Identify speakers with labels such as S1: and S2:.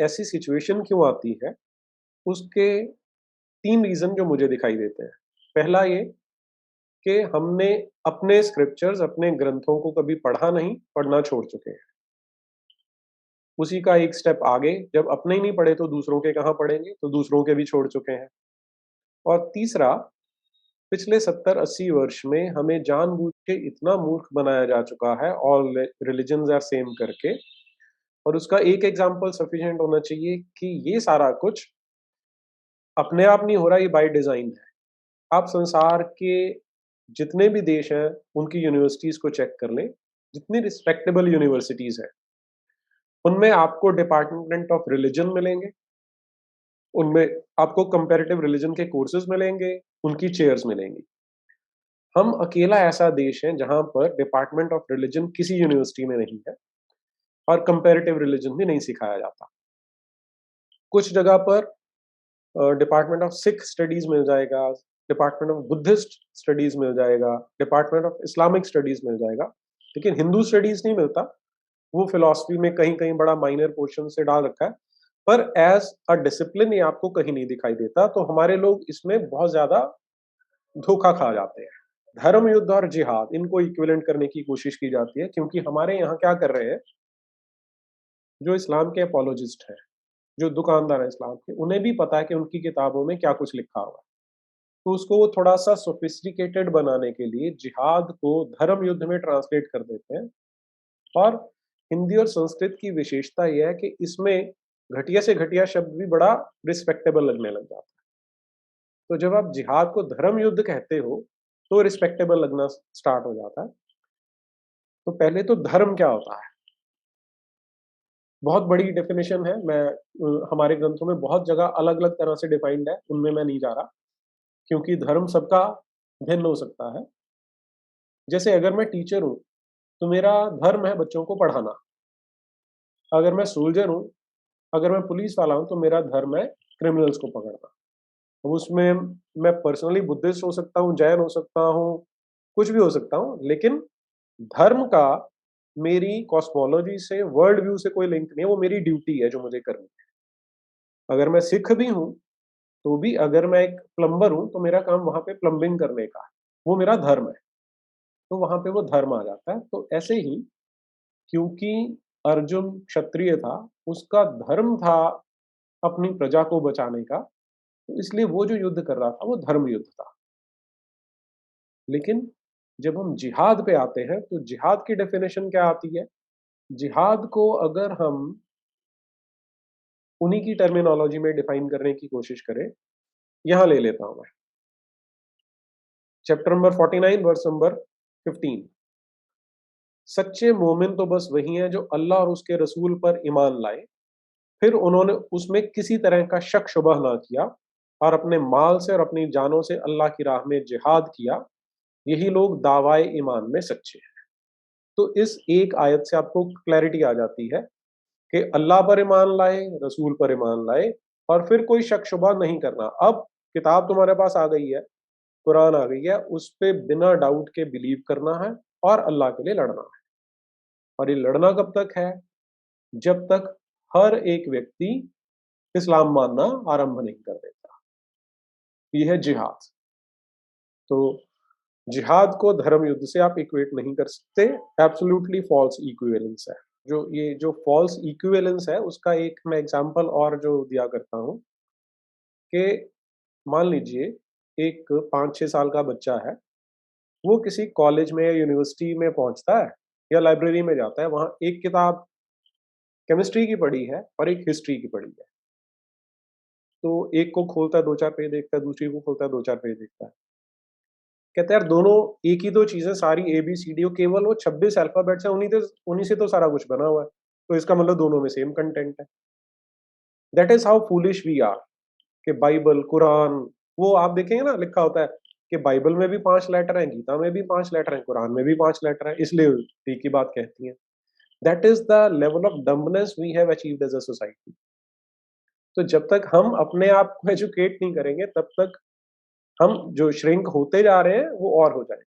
S1: ऐसी सिचुएशन क्यों आती है, उसके 3 रीज़न जो मुझे दिखाई देते हैं। पहला ये कि हमने अपने स्क्रिप्चर्स, अपने ग्रंथों को कभी पढ़ा नहीं, पढ़ना छोड़ चुके हैं। उसी का एक स्टेप आगे, जब अपने ही नहीं पढ़े तो दूसरों के कहाँ पढ़ेंगे, तो दूसरों के भी छोड़ चुके हैं। और तीसरा, पिछले 70-80 वर्ष में हमें जानबूझ के इतना मूर्ख बनाया जा चुका है ऑल रिलिजन्स आर सेम करके, और उसका एक एग्जांपल सफिशिएंट होना चाहिए कि ये सारा कुछ अपने आप नहीं हो रहा, ये बाय डिज़ाइन है। आप संसार के जितने भी देश हैं, उनकी यूनिवर्सिटीज़ को चेक कर लें, जितनी रिस्पेक्टेबल यूनिवर्सिटीज़ हैं, उनमें आपको डिपार्टमेंट ऑफ रिलिजन मिलेंगे, उनमें आपको कंपैरेटिव रिलिजन के कोर्सेज़ मिलेंगे, उनकी चेयर्स मिलेंगी। हम अकेला ऐसा देश है जहाँ पर डिपार्टमेंट ऑफ रिलिजन किसी यूनिवर्सिटी में नहीं है और कंपैरेटिव रिलिजन भी नहीं सिखाया जाता। कुछ जगह पर डिपार्टमेंट ऑफ सिख स्टडीज़ मिल जाएगा, डिपार्टमेंट ऑफ बुद्धिस्ट स्टडीज़ मिल जाएगा, डिपार्टमेंट ऑफ इस्लामिक स्टडीज़ मिल जाएगा, लेकिन हिंदू स्टडीज़ नहीं मिलता। वो फिलॉसफी में कहीं-कहीं बड़ा माइनर पोर्शन से डाल रखा है, पर एज़ अ डिसिप्लिन ये आपको कहीं नहीं दिखाई देता, तो हमारे लोग इसमें बहुत ज़्यादा धोखा खा जाते हैं। धर्म युद्ध और जिहाद इनको इक्विवेलेंट करने की कोशिश की जाती है, क्योंकि हमारे यहाँ क्या कर रहे हैं, जो इस्लाम के अपोलोजिस्ट हैं, जो दुकानदार हैं इस्लाम के, उन्हें भी पता है कि उनकी किताबों में क्या कुछ लिखा हुआ है। तो उसको वो थोड़ा-सा सोफिस्टिकेटेड बनाने के लिए जिहाद को धर्म युद्ध में ट्रांसलेट कर देते हैं, और हिंदी और संस्कृत की विशेषता ये है कि इसमें घटिया से घटिया शब्द भी बड़ा रिस्पेक्टेबल लगने लग जाता है। तो जब आप जिहाद को धर्म युद्ध कहते हो, तो रिस्पेक्टेबल लगना स्टार्ट हो जाता है। तो पहले तो धर्म क्या होता है? बहुत बड़ी डेफिनिशन है, मैं हमारे ग्रंथों में बहुत जगह अलग-अलग तरह से डिफाइंड है, उनमें मैं नहीं जा रहा, क्योंकि धर्म सबका भिन्न हो सकता है। जैसे अगर मैं टीचर हूँ, तो मेरा धर्म है बच्चों को पढ़ाना। अगर मैं सोल्जर हूँ, अगर मैं पुलिस वाला हूँ, तो मेरा धर्म है क्रिमिनल्स को पकड़ना। अब उसमें मैं पर्सनली बुद्धिस्ट हो सकता हूँ, जैन हो सकता हूँ, कुछ भी हो सकता हूँ, लेकिन धर्म का मेरी कॉस्मोलॉजी से, वर्ल्ड व्यू से कोई लिंक नहीं है, वो मेरी ड्यूटी है जो मुझे करनी है। अगर मैं सिख भी हूँ, तो भी अगर मैं एक प्लम्बर हूँ, तो मेरा काम वहाँ पे प्लम्बिंग करने का है, वो मेरा धर्म है, तो वहाँ पे वो धर्म आ जाता है। तो ऐसे ही, क्योंकि अर्जुन क्षत्रिय था, उसका धर्म था अपनी प्रजा को बचाने का, तो इसलिए वो जो युद्ध कर रहा था, वो धर्म युद्ध था। लेकिन जब हम जिहाद पे आते हैं, तो जिहाद की डेफिनेशन क्या आती है? जिहाद को अगर हम उन्हीं की टर्मिनोलॉजी में डिफाइन करने की कोशिश करें, यहाँ ले लेता हूँ मैं। Chapter number 49 verse number 15। सच्चे मोमिन तो बस वही हैं जो अल्लाह और उसके रसूल पर ईमान लाए, फिर उन्होंने उसमें किसी तरह का शक शुबह ना किया और अपने माल से और अपनी जानों से अल्लाह की राह में जिहाद किया, यही लोग दावाए ईमान में सच्चे हैं। तो इस एक आयत से आपको क्लैरिटी आ जाती है कि अल्लाह पर ईमान लाए, रसूल पर ईमान लाए, और फिर कोई शक शुबा नहीं करना। अब किताब तुम्हारे पास आ गई है, कुरान आ गई है, उस पे बिना डाउट के बिलीव करना है और अल्लाह के लिए लड़ना है। और ये लड़ना कब तक है? जब तक हर एक व्यक्ति इस्लाम मानना आरंभ नहीं कर देता। ये है जिहाद। तो जिहाद को धर्म युद्ध से आप इक्वेट नहीं कर सकते, एब्सोल्युटली फॉल्स इक्विवेलेंस है। जो फॉल्स इक्विवेलेंस है, उसका एक मैं एग्जांपल और जो दिया करता हूँ कि मान लीजिए एक 5-6 साल का बच्चा है, वो किसी कॉलेज में या यूनिवर्सिटी में पहुँचता है या लाइब्रेरी में जाता है, वहाँ एक किताब केमिस्ट्री की पढ़ी है और एक हिस्ट्री की पढ़ी है। तो एक को खोलता है, 2-4 पेज देखता है, दूसरी को खोलता है, 2-4 पेज देखता है। कहता है यार, दोनों एक ही तो चीज़ है, सारी ए-बी-सी-डी, और केवल वो 26 अल्फ़ाबेट्स हैं, उन्हीं से तो सारा कुछ बना हुआ है। तो इसका मतलब दोनों में सेम कंटेंट है। That is how foolish we are, कि बाइबल, कुरान, वो आप देखेंगे ना, लिखा होता है कि बाइबल में भी 5 लेटर हैं, गीता में भी 5 लेटर हैं, कुरान में भी 5 लेटर हैं, इसलिए एक ही बात कहती हैं। That is the level of dumbness we have achieved as a society. तो जब तक हम अपने आप को एजुकेट नहीं करेंगे, तब तक हम जो श्रिंक होते जा रहे हैं, वो और हो जाएँगे।